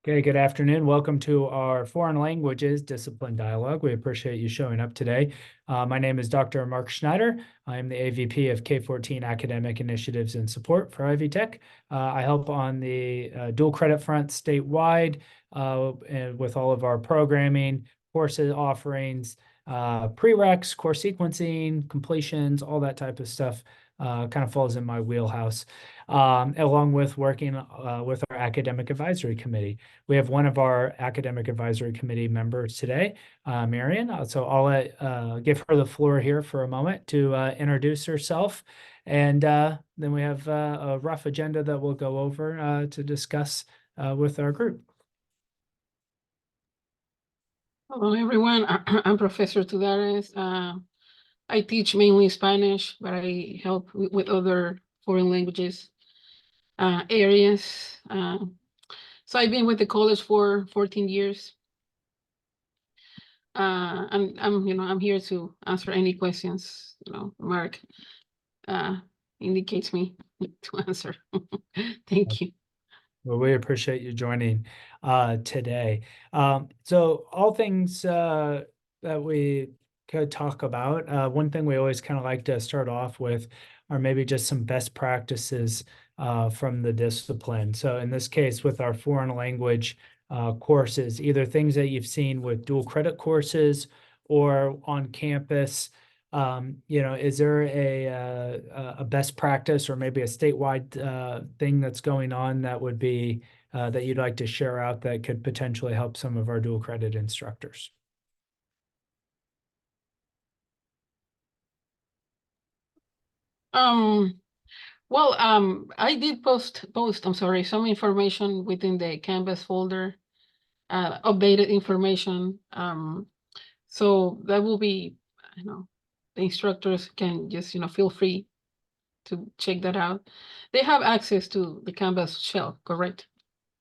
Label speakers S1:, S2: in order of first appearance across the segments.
S1: Okay, good afternoon. Welcome to our foreign languages discipline dialogue. We appreciate you showing up today. My name is Dr. Mark Schneider. I am the AVP of K-14 Academic Initiatives and Support for Ivy Tech. I help on the dual credit front statewide and with all of our programming, courses offerings, prereqs, course sequencing, completions, all that type of stuff kind of falls in my wheelhouse, along with working with our academic advisory committee. We have one of our academic advisory committee members today, Marion. So I'll give her the floor here for a moment to introduce herself. And then we have a rough agenda that we'll go over to discuss with our group.
S2: Hello, everyone. I'm Professor Tudares. I teach mainly Spanish, but I help with other foreign languages areas. So I've been with the college for 14 years. I'm here to answer any questions. Mark indicates me to answer. Thank you.
S1: Well, we appreciate you joining today. So all things that we could talk about, one thing we always kind of like to start off with are maybe just some best practices from the discipline. So in this case, with our foreign language courses, either things that you've seen with dual credit courses or on campus, is there a best practice or maybe a statewide thing that's going on that would be that you'd like to share out that could potentially help some of our dual credit instructors?
S2: I did post some information within the Canvas folder, updated information. So that will be, the instructors can just, feel free to check that out. They have access to the Canvas shell, correct?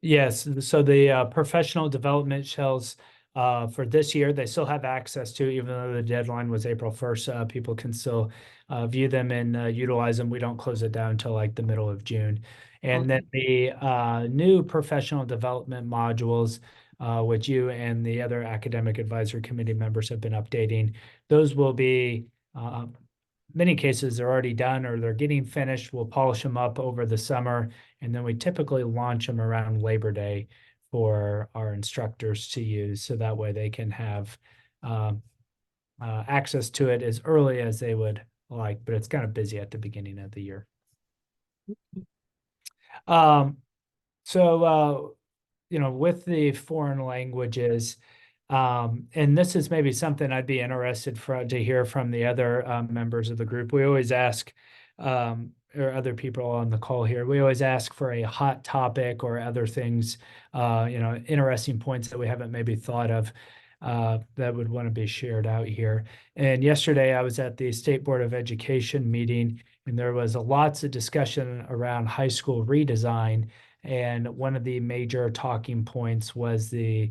S1: Yes, so the professional development shells for this year, they still have access to, even though the deadline was April 1st, people can still view them and utilize them. We don't close it down until like the middle of June. And then the new professional development modules, which you and the other academic advisory committee members have been updating, those will be many cases they're already done or they're getting finished. We'll polish them up over the summer, and then we typically launch them around Labor Day for our instructors to use, so that way they can have access to it as early as they would like, but it's kind of busy at the beginning of the year. With the foreign languages, and this is maybe something I'd be interested to hear from the other members of the group. We always ask, or other people on the call here, we always ask for a hot topic or other things, interesting points that we haven't maybe thought of that would want to be shared out here. And yesterday I was at the State Board of Education meeting, and there was lots of discussion around high school redesign. And one of the major talking points was the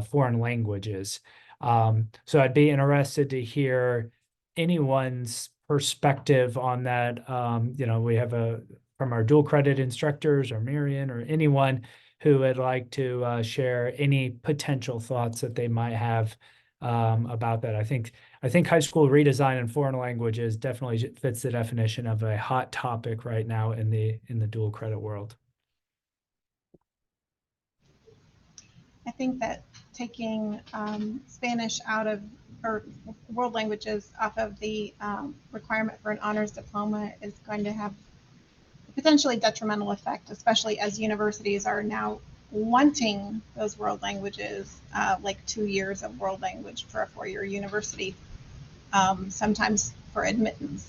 S1: foreign languages. So I'd be interested to hear anyone's perspective on that. We have from our dual credit instructors or Marion or anyone who would like to share any potential thoughts that they might have about that. I think high school redesign in foreign languages definitely fits the definition of a hot topic right now in the dual credit world.
S3: I think that taking Spanish out of, or world languages off of the requirement for an honors diploma is going to have a potentially detrimental effect, especially as universities are now wanting those world languages, like 2 years of world language for a 4-year university, sometimes for admittance.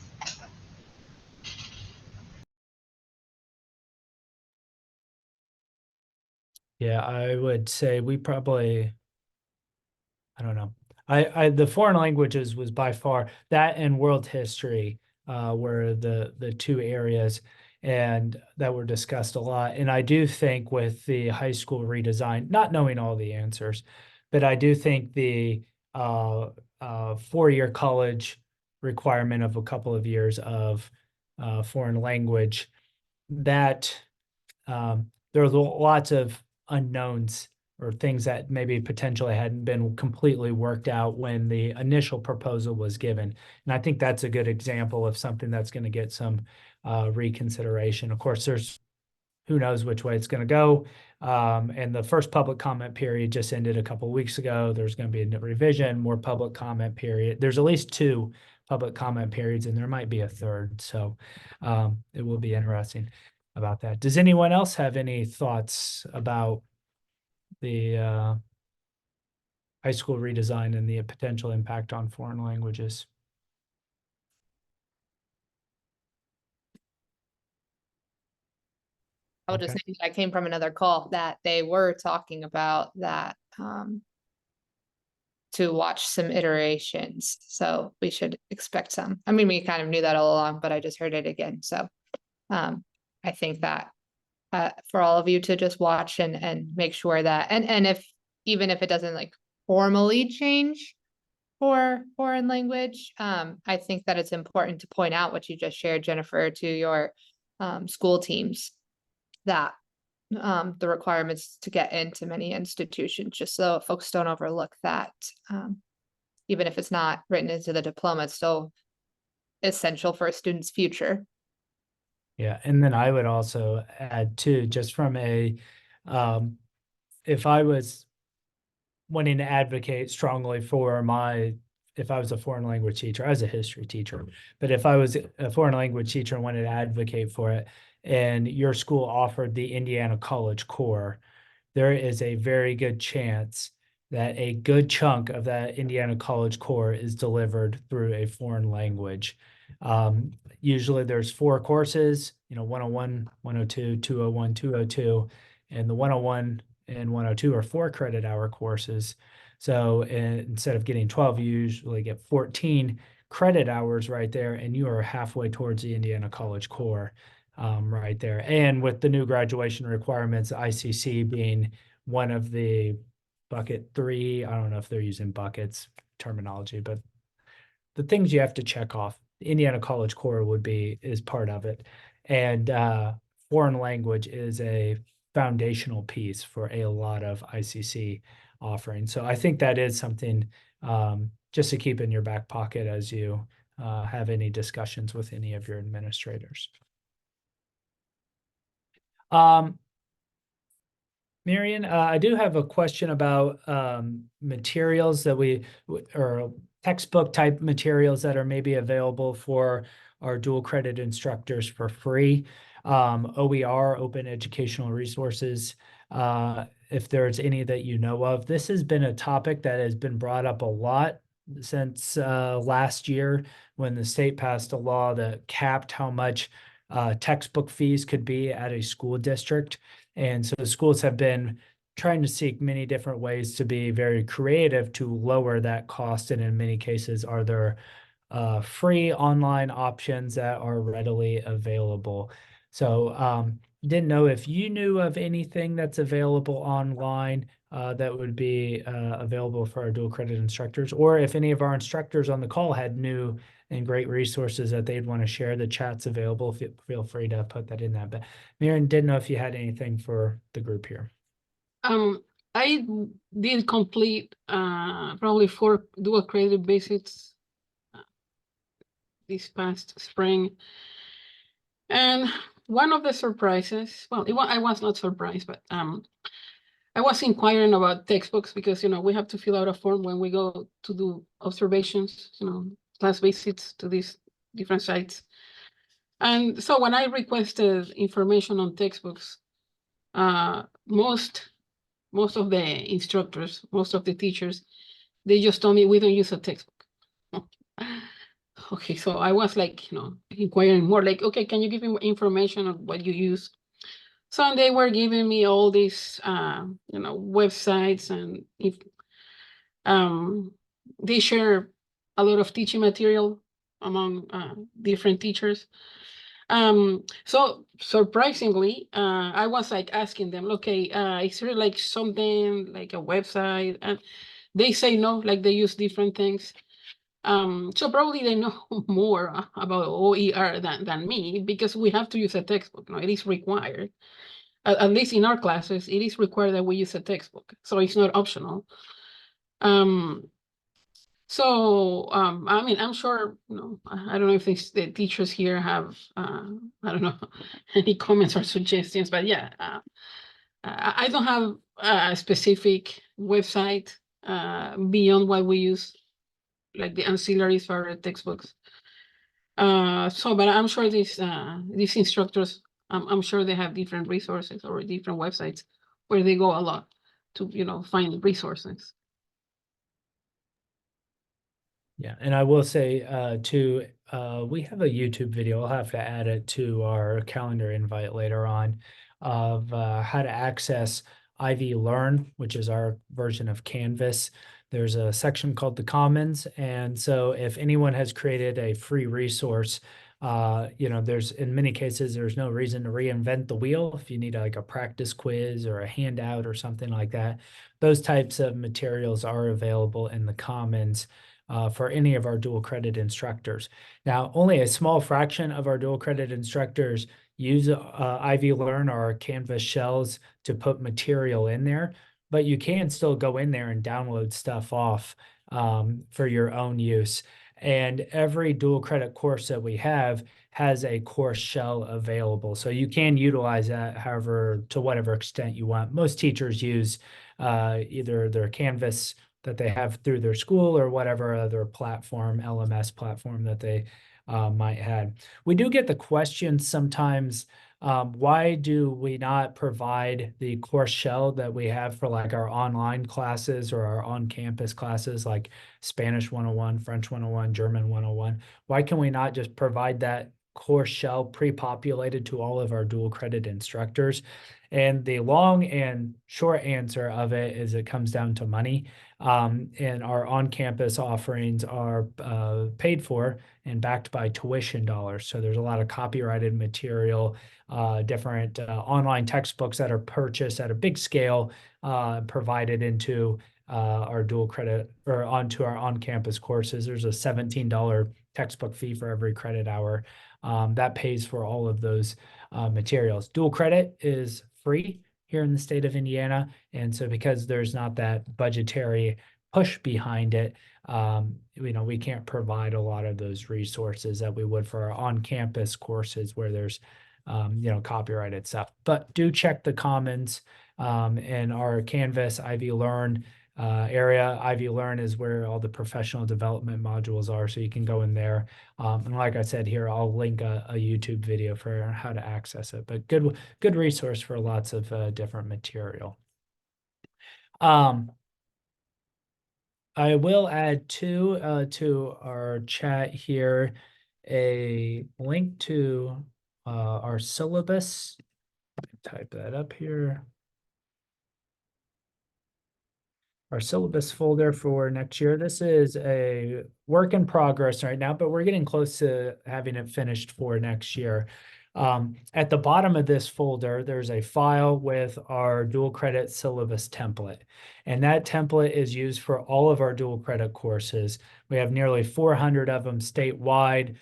S1: Yeah, I would say we probably, I don't know. The foreign languages was by far that, and world history were the two areas and that were discussed a lot. And I do think with the high school redesign, not knowing all the answers, but I do think the 4-year college requirement of a couple of years of foreign language, that there's lots of unknowns or things that maybe potentially hadn't been completely worked out when the initial proposal was given. And I think that's a good example of something that's going to get some reconsideration. Of course, there's who knows which way it's going to go. And the first public comment period just ended a couple of weeks ago. There's going to be a revision, more public comment period. There's at least 2 public comment periods, and there might be a third. So it will be interesting about that. Does anyone else have any thoughts about the high school redesign and the potential impact on foreign languages?
S4: I will just say I came from another call that they were talking about that to watch some iterations. So we should expect some. I mean, we kind of knew that all along, but I just heard it again. So I think that for all of you to just watch and make sure that and if even if it doesn't like formally change for foreign language, I think that it's important to point out what you just shared, Jennifer, to your school teams, that the requirements to get into many institutions, just so folks don't overlook that. Even if it's not written into the diploma, it's still essential for a student's future.
S1: Yeah, and then I would also add too, just from a, if I was wanting to advocate strongly for if I was a foreign language teacher, I was a history teacher, but if I was a foreign language teacher and wanted to advocate for it, and your school offered the Indiana College Core, there is a very good chance that a good chunk of that Indiana College Core is delivered through a foreign language. Usually there's 4 courses, 101, 102, 201, 202, and the 101 and 102 are 4 credit hour courses. So instead of getting 12, you usually get 14 credit hours right there, and you are halfway towards the Indiana College Core right there. And with the new graduation requirements, ICC being one of the bucket 3, I don't know if they're using buckets terminology, but the things you have to check off, the Indiana College Core is part of it. And foreign language is a foundational piece for a lot of ICC offerings. So I think that is something just to keep in your back pocket as you have any discussions with any of your administrators. Marion, I do have a question about materials that or textbook type materials that are maybe available for our dual credit instructors for free. OER, Open Educational Resources, if there's any that you know of. This has been a topic that has been brought up a lot since last year when the state passed a law that capped how much textbook fees could be at a school district. And so the schools have been trying to seek many different ways to be very creative to lower that cost. And in many cases, are there free online options that are readily available? So didn't know if you knew of anything that's available online that would be available for our dual credit instructors, or if any of our instructors on the call had new and great resources that they'd want to share. The chat's available. Feel free to put that in that. But Miriam, didn't know if you had anything for the group here.
S2: I did complete probably 4 dual credit basics this past spring. And one of the surprises, well, I was not surprised, but I was inquiring about textbooks because, we have to fill out a form when we go to do observations, class visits to these different sites. And so when I requested information on textbooks, most of the instructors, most of the teachers, they just told me we don't use a textbook. Okay, so I was like, inquiring more, like, okay, can you give me information on what you use? So they were giving me all these, websites, and if they share a lot of teaching material among different teachers. So surprisingly, I was like asking them, okay, is there like something like a website? And they say no, like they use different things. So probably they know more about OER than me, because we have to use a textbook. It is required. at least in our classes, it is required that we use a textbook, so it's not optional. I mean, I'm sure, I don't know if the teachers here have, I don't know, any comments or suggestions, but yeah, I don't have a specific website beyond what we use, like the ancillaries for our textbooks. But I'm sure these instructors, I'm sure they have different resources or different websites where they go a lot to, find resources.
S1: Yeah, and I will say too, we have a YouTube video. I'll have to add it to our calendar invite later on of how to access Ivy Learn, which is our version of Canvas. There's a section called the Commons, and so if anyone has created a free resource, there's in many cases there's no reason to reinvent the wheel. If you need like a practice quiz or a handout or something like that, those types of materials are available in the Commons for any of our dual credit instructors. Now, only a small fraction of our dual credit instructors use Ivy Learn or Canvas shells to put material in there, but you can still go in there and download stuff off for your own use. And every dual credit course that we have has a course shell available. So you can utilize that however, to whatever extent you want. Most teachers use either their Canvas that they have through their school or whatever other platform, LMS platform that they might have. We do get the question sometimes, why do we not provide the course shell that we have for like our online classes or our on-campus classes like Spanish 101, French 101, German 101? Why can we not just provide that course shell pre-populated to all of our dual credit instructors? And the long and short answer of it is it comes down to money. And our on-campus offerings are paid for and backed by tuition dollars. So there's a lot of copyrighted material, different online textbooks that are purchased at a big scale, provided into our dual credit or onto our on-campus courses. There's a $17 textbook fee for every credit hour that pays for all of those materials. Dual credit is free here in the state of Indiana. And so because there's not that budgetary push behind it, we can't provide a lot of those resources that we would for our on-campus courses where there's, copyrighted stuff. But do check the Commons in our Canvas Ivy Learn area. Ivy Learn is where all the professional development modules are, so you can go in there. And like I said here, I'll link a YouTube video for how to access it. But good resource for lots of different material. I will add to our chat here a link to our syllabus. Type that up here. Our syllabus folder for next year. This is a work in progress right now, but we're getting close to having it finished for next year. At the bottom of this folder, there's a file with our dual credit syllabus template. And that template is used for all of our dual credit courses. We have nearly 400 of them statewide.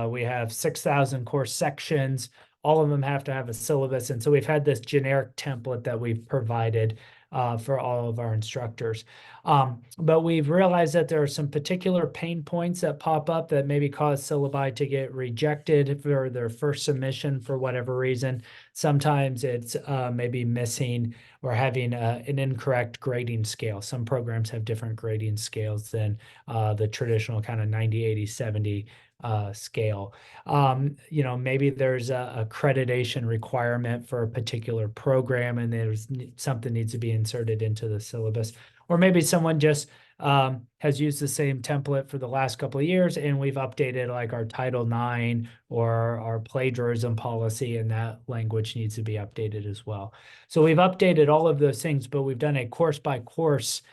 S1: We have 6,000 course sections. All of them have to have a syllabus. And so we've had this generic template that we've provided for all of our instructors. But we've realized that there are some particular pain points that pop up that maybe cause syllabi to get rejected for their first submission for whatever reason. Sometimes it's maybe missing or having an incorrect grading scale. Some programs have different grading scales than the traditional kind of 90, 80, 70 scale. Maybe there's a accreditation requirement for a particular program and there's something needs to be inserted into the syllabus. Or maybe someone just has used the same template for the last couple of years and we've updated like our Title IX or our plagiarism policy, and that language needs to be updated as well. So we've updated all of those things, but we've done a course by course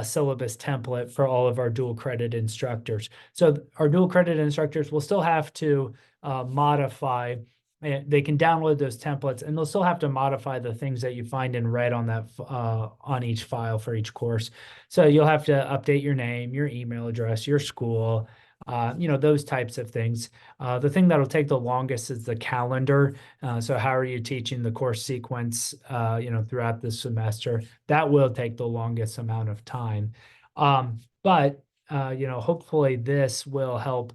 S1: syllabus template for all of our dual credit instructors. So our dual credit instructors will still have to modify. They can download those templates and they'll still have to modify the things that you find in red on that on each file for each course. So you'll have to update your name, your email address, your school, those types of things. The thing that'll take the longest is the calendar. So how are you teaching the course sequence, throughout the semester? That will take the longest amount of time. But hopefully this will help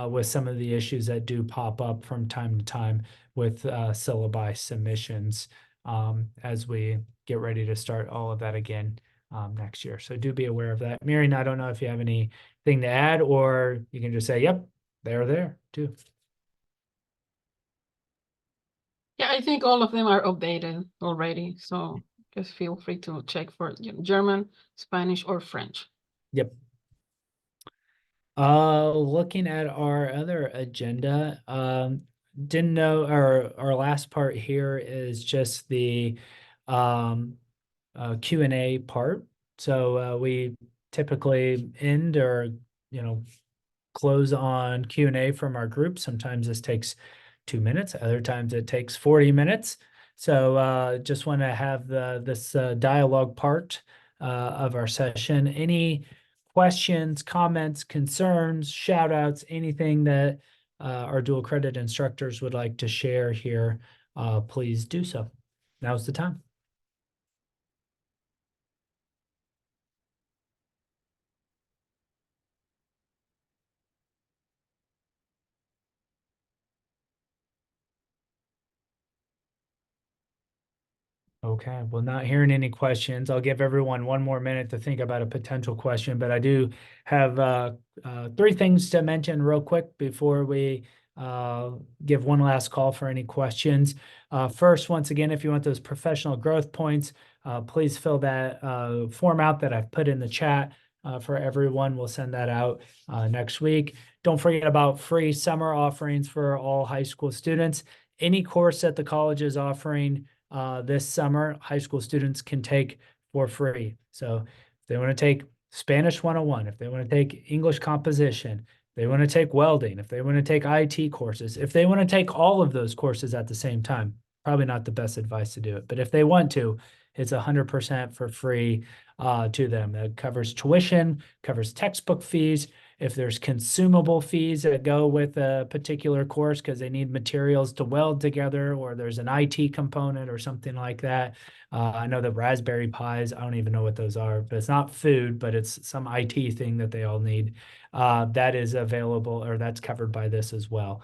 S1: with some of the issues that do pop up from time to time with syllabi submissions as we get ready to start all of that again next year. So do be aware of that. Miriam, I don't know if you have anything to add, or you can just say, yep, they're there too.
S2: Yeah, I think all of them are updated already, so just feel free to check for German, Spanish, or French.
S1: Yep. Looking at our other agenda, didn't know our last part here is just the Q&A part. So we typically end or close on Q&A from our group. Sometimes this takes 2 minutes, other times it takes 40 minutes. So just want to have this dialogue part of our session. Any questions, comments, concerns, shout outs, anything that our dual credit instructors would like to share here, please do so. Now's the time. Okay, well, not hearing any questions. I'll give everyone 1 more minute to think about a potential question, but I do have 3 things to mention real quick before we give one last call for any questions. First, once again, if you want those professional growth points, please fill that form out that I've put in the chat for everyone. We'll send that out next week. Don't forget about free summer offerings for all high school students. Any course that the college is offering this summer, high school students can take for free. So if they want to take Spanish 101, if they want to take English composition, if they want to take welding, if they want to take IT courses, if they want to take all of those courses at the same time, probably not the best advice to do it. But if they want to, it's 100% for free to them. That covers tuition, covers textbook fees. If there's consumable fees that go with a particular course because they need materials to weld together, or there's an IT component or something like that. I know the Raspberry Pis, I don't even know what those are, but it's not food, but it's some IT thing that they all need. That is available, or that's covered by this as well.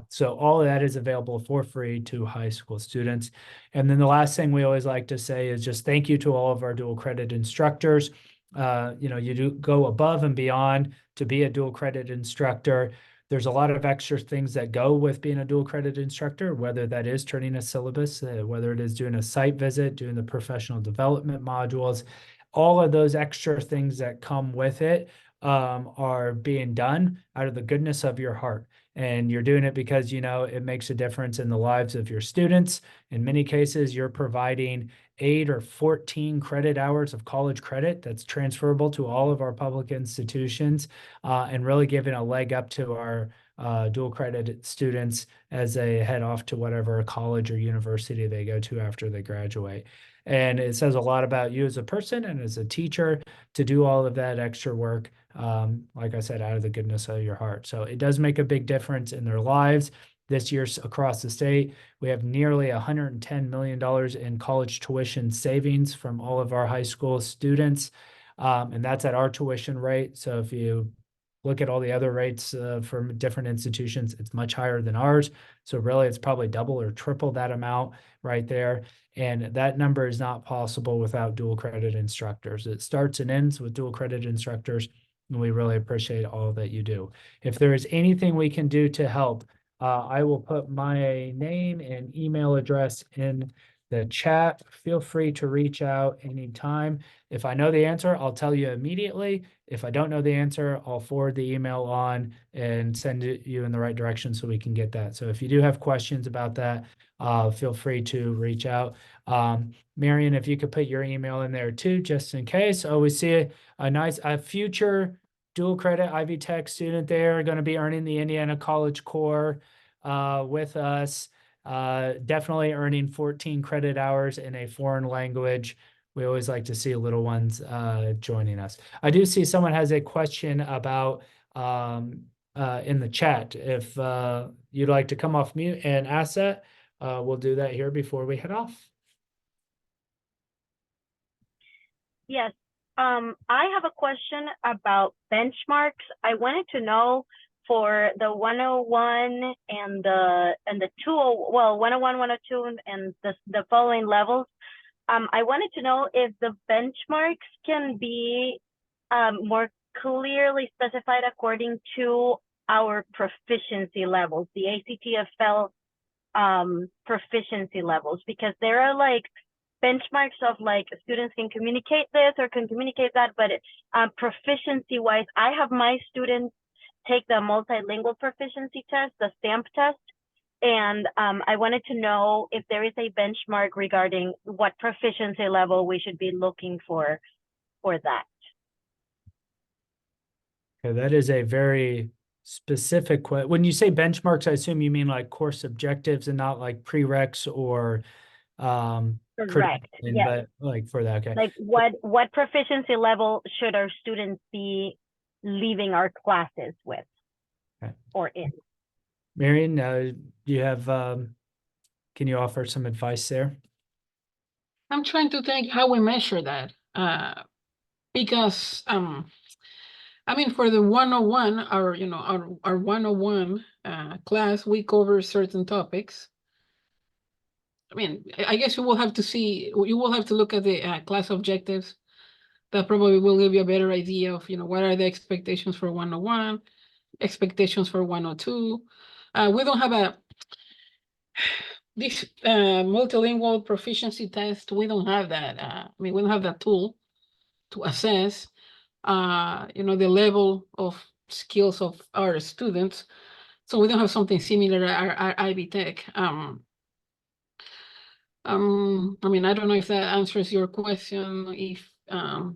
S1: So all of that is available for free to high school students. And then the last thing we always like to say is just thank you to all of our dual credit instructors. You do go above and beyond to be a dual credit instructor. There's a lot of extra things that go with being a dual credit instructor, whether that is turning a syllabus, whether it is doing a site visit, doing the professional development modules. All of those extra things that come with it are being done out of the goodness of your heart. And you're doing it because, it makes a difference in the lives of your students. In many cases, you're providing 8 or 14 credit hours of college credit that's transferable to all of our public institutions, and really giving a leg up to our dual credit students as they head off to whatever college or university they go to after they graduate. And it says a lot about you as a person and as a teacher to do all of that extra work, like I said, out of the goodness of your heart. So it does make a big difference in their lives. This year across the state, we have nearly $110 million in college tuition savings from all of our high school students. And that's at our tuition rate. So if you look at all the other rates from different institutions, it's much higher than ours. So really, it's probably double or triple that amount right there. And that number is not possible without dual credit instructors. It starts and ends with dual credit instructors, and we really appreciate all that you do. If there is anything we can do to help, I will put my name and email address in the chat. Feel free to reach out anytime. If I know the answer, I'll tell you immediately. If I don't know the answer, I'll forward the email on and send you in the right direction so we can get that. So if you do have questions about that, feel free to reach out. Marion, if you could put your email in there too, just in case. Oh, we see a future dual credit Ivy Tech student there, going to be earning the Indiana College Core with us. Definitely earning 14 credit hours in a foreign language. We always like to see little ones joining us. I do see someone has a question about in the chat. If you'd like to come off mute and ask that, we'll do that here before we head off.
S5: Yes. I have a question about benchmarks. I wanted to know for the 101 and the 201, well, 101, 102, and the following levels. I wanted to know if the benchmarks can be more clearly specified according to our proficiency levels, the ACTFL proficiency levels, because there are like benchmarks of like students can communicate this or can communicate that, but proficiency wise, I have my students take the multilingual proficiency test, the STAMP test, and I wanted to know if there is a benchmark regarding what proficiency level we should be looking for that.
S1: Okay, that is a very specific question. When you say benchmarks, I assume you mean like course objectives and not like prereqs or
S5: Correct.
S1: credentialing,
S5: Yes.
S1: but like for that, okay.
S5: Like what proficiency level should our students be leaving our classes with or in?
S1: Marion, do you have, can you offer some advice there?
S2: I'm trying to think how we measure that. Because I mean, for the 101, our 101 class, we cover certain topics. I mean, I guess you will have to look at the class objectives. That probably will give you a better idea of, what are the expectations for 101, expectations for 102. We don't have this multilingual proficiency test. We don't have that. We don't have that tool to assess, the level of skills of our students. So we don't have something similar at our Ivy Tech. I mean, I don't know if that answers your question. If
S1: I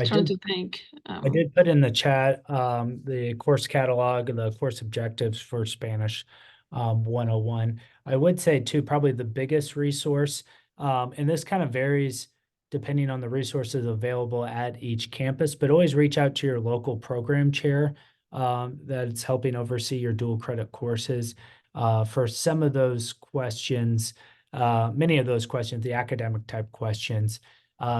S2: trying
S1: did-
S2: to think.
S1: I did put in the chat the course catalog and the course objectives for Spanish 101. I would say too, probably the biggest resource, and this kind of varies depending on the resources available at each campus, but always reach out to your local program chair that's helping oversee your dual credit courses. For some of those questions, many of those questions, the academic type questions,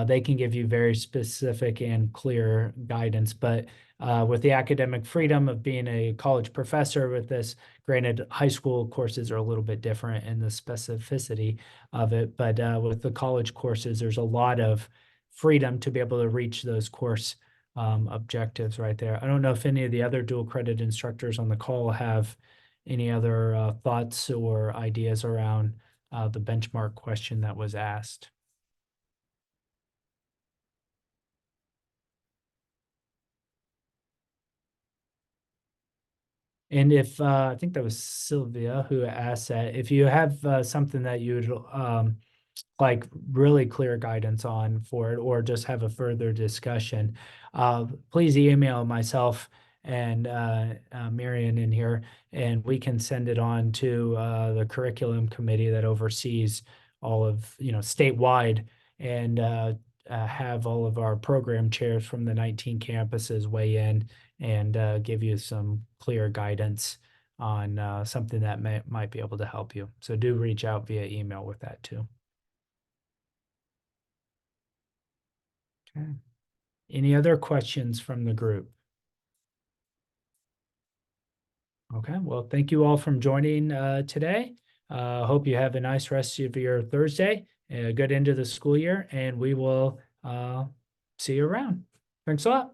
S1: they can give you very specific and clear guidance. But with the academic freedom of being a college professor with this, granted, high school courses are a little bit different in the specificity of it. But with the college courses, there's a lot of freedom to be able to reach those course objectives right there. I don't know if any of the other dual credit instructors on the call have any other thoughts or ideas around the benchmark question that was asked. And if I think that was Sylvia who asked that, if you have something that you'd like really clear guidance on for it, or just have a further discussion, please email myself and Marion in here, and we can send it on to the curriculum committee that oversees all of, statewide, and have all of our program chairs from the 19 campuses weigh in and give you some clear guidance on something that might be able to help you. So do reach out via email with that too. Okay. Any other questions from the group? Okay, well, thank you all for joining today. Hope you have a nice rest of your Thursday, a good end of the school year, and we will see you around. Thanks a lot.